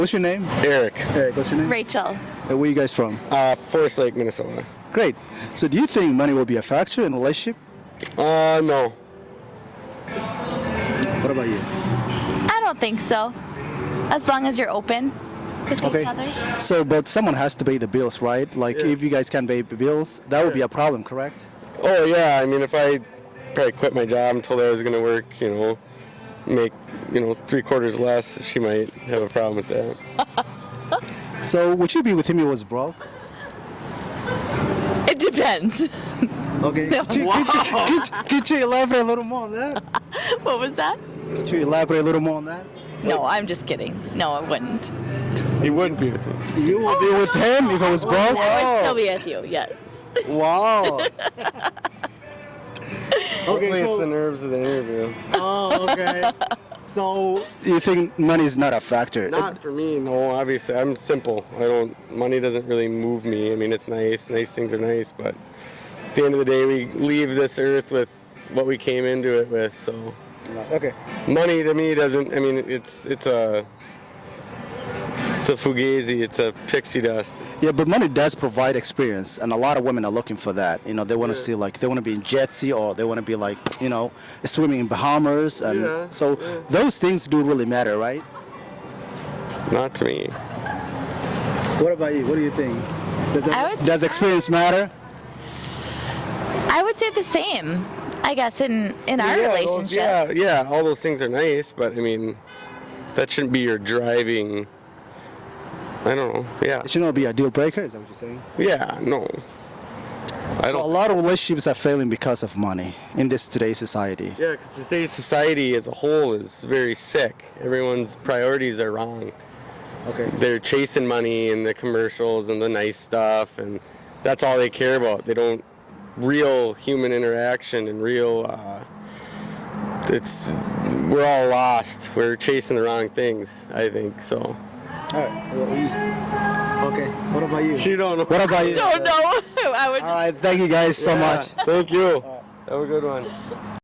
What's your name? Eric. Eric, what's your name? Rachel. Where are you guys from? Forest Lake, Minnesota. Great. So do you think money will be a factor in a relationship? No. What about you? I don't think so. As long as you're open with Okay. each other. So, but someone has to pay the bills, right? Like, Yeah. if you guys can't pay the bills, that would be a problem, correct? Oh, yeah. I mean, if I probably quit my job and told her I was going to work, make, 3/4 less, she might have a problem with that. So, would you be with him if he was broke? It depends. Okay. Could you elaborate a little more on that? What was that? Could you elaborate a little more on that? No, I'm just kidding. No, I wouldn't. He wouldn't be with me. You would be with him if I was broke? I would still be with you, yes. Wow. Hopefully Okay, it's the so, nerves of the interview. oh, okay. So, you think money is not a factor? Not for me, no. Obviously, I'm simple. Money doesn't really move me. I mean, it's nice. Nice things are nice, but at the end of the day, we leave this earth with what we came into it with. So, Okay. money to me doesn't. I mean, it's a fugazi. It's a pixie dust. Yeah, but money does provide experience, and a lot of women are looking for that. They want to see, like, they want to be in jet ski, or they want to be, like, swimming in Bahamas, and Yeah, so yeah. those things do really matter, right? Not to me. What about you? What do you think? I would- Does experience matter? I would say the same. I guess in our Yeah, relationship. yeah. All those things are nice, but I mean, that shouldn't be your driving. I don't know. Yeah. It should not be a deal breaker. Is that what you're saying? Yeah. No. I So a don't. lot of relationships are failing because of money in this today's society. Yeah, because today's society as a whole is very sick. Everyone's priorities are wrong. Okay. They're chasing money and the commercials and the nice stuff, and that's all they care about. They don't real human interaction and real. We're all lost. We're chasing the wrong things. I think so. All right. Okay. What about you? You don't know. What about you? No, no. I would All right. Thank you guys so much. Thank you. Have a good one.